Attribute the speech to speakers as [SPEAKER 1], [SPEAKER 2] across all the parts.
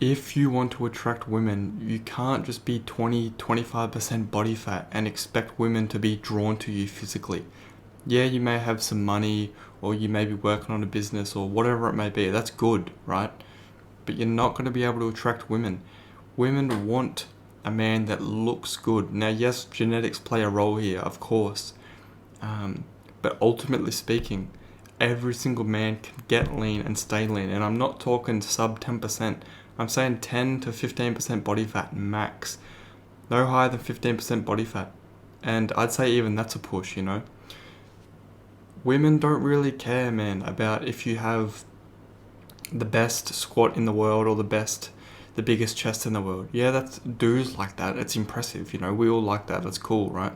[SPEAKER 1] If you want to attract women, you can't just be 20-25% body fat and expect women to be drawn to you physically. Yeah, you may have some money, or you may be working on a business, or whatever it may be. That's good, right? But you're not going to be able to attract women. Women want a man that looks good. Now, yes, genetics play a role here, of course. But ultimately speaking, every single man can get lean and stay lean. And I'm not talking sub 10%. I'm saying 10 to 15% body fat max. No higher than 15% body fat. And I'd say even that's a push, you know? Women don't really care, man, about if you have the best squat in the world or the biggest chest in the world. Yeah, that's dudes like that. It's impressive, you know? We all like that. That's cool, right?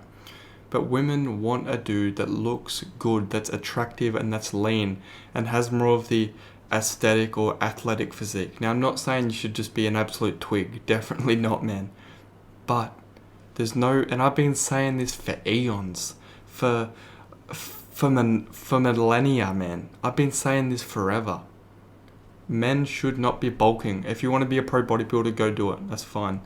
[SPEAKER 1] But women want a dude that looks good, that's attractive, and that's lean, and has more of the aesthetic or athletic physique. Now, I'm not saying you should just be an absolute twig. Definitely not, man. But there's no, and I've been saying this for eons, for millennia, man. I've been saying this forever. Men should not be bulking. If you want to be a pro bodybuilder, go do it. That's fine.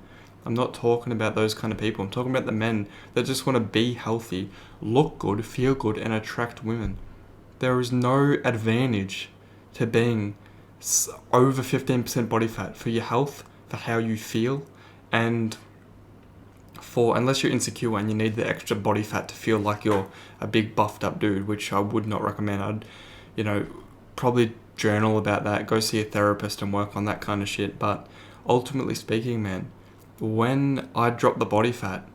[SPEAKER 1] I'm not talking about those kind of people. I'm talking about the men that just want to be healthy, look good, feel good, and attract women. There is no advantage to being over 15% body fat for your health, for how you feel, and for, unless you're insecure and you need the extra body fat to feel like you're a big buffed up dude, which I would not recommend. I'd, probably journal about that, go see a therapist and work on that kind of shit. But ultimately speaking, man, when I dropped the body fat,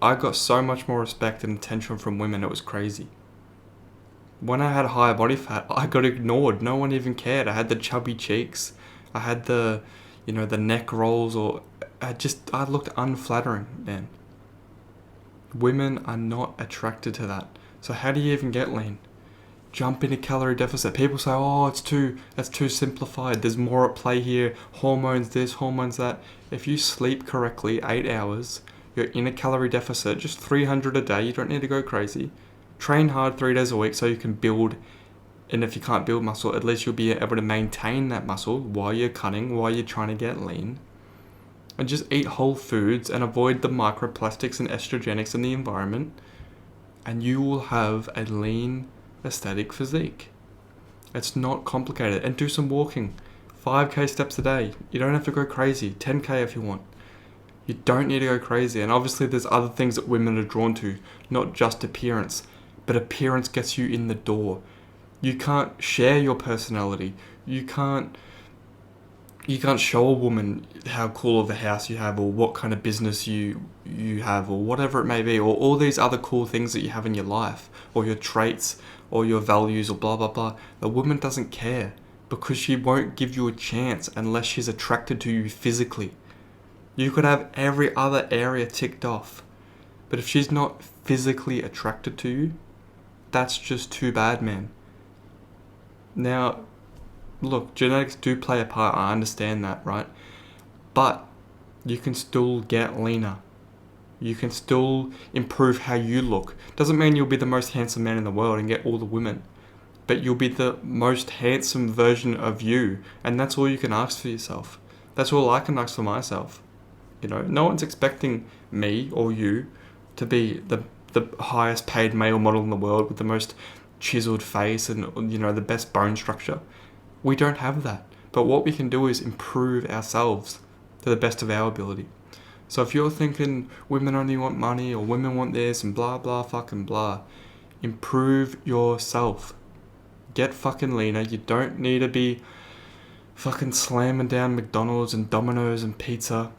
[SPEAKER 1] I got so much more respect and attention from women, it was crazy. When I had higher body fat, I got ignored. No one even cared. I had the chubby cheeks. I had the neck rolls, or I looked unflattering, man. Women are not attracted to that. So how do you even get lean? Jump into calorie deficit. People say, oh, that's too simplified. There's more at play here. Hormones this, hormones that. If you sleep correctly, 8 hours, you're in a calorie deficit, just 300 a day. You don't need to go crazy. Train hard 3 days a week so you can build. And if you can't build muscle, at least you'll be able to maintain that muscle while you're cutting, while you're trying to get lean. And just eat whole foods and avoid the microplastics and estrogenics in the environment. And you will have a lean, aesthetic physique. It's not complicated. And do some walking. 5k steps a day. You don't have to go crazy. 10k if you want. You don't need to go crazy. And obviously there's other things that women are drawn to, not just appearance. But appearance gets you in the door. You can't share your personality. You can't show a woman how cool of a house you have, or what kind of business you have, or whatever it may be, or all these other cool things that you have in your life, or your traits, or your values, or blah blah blah. The woman doesn't care, because she won't give you a chance unless she's attracted to you physically. You could have every other area ticked off, but if she's not physically attracted to you, that's just too bad, man. Now, look, genetics do play a part, I understand that, right? But you can still get leaner. You can still improve how you look. Doesn't mean you'll be the most handsome man in the world and get all the women, but you'll be the most handsome version of you, and that's all you can ask for yourself. That's all I can ask for myself. No one's expecting me or you to be the highest paid male model in the world with the most chiseled face and the best bone structure. We don't have that. But what we can do is improve ourselves to the best of our ability. So if you're thinking women only want money, or women want this and blah blah fucking blah, improve yourself. Get fucking leaner. You don't need to be fucking slamming down McDonald's and Domino's and pizza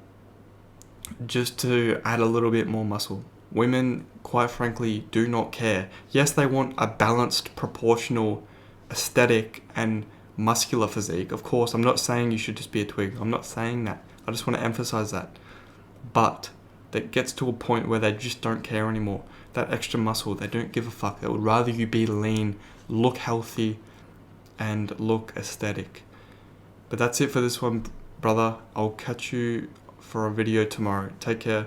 [SPEAKER 1] just to add a little bit more muscle. Women, quite frankly, do not care. Yes, they want a balanced, proportional, aesthetic and muscular physique. Of course, I'm not saying you should just be a twig. I'm not saying that. I just want to emphasize that. But that gets to a point where they just don't care anymore. That extra muscle, they don't give a fuck. They would rather you be lean, look healthy, and look aesthetic. But that's it for this one, brother. I'll catch you for a video tomorrow. Take care.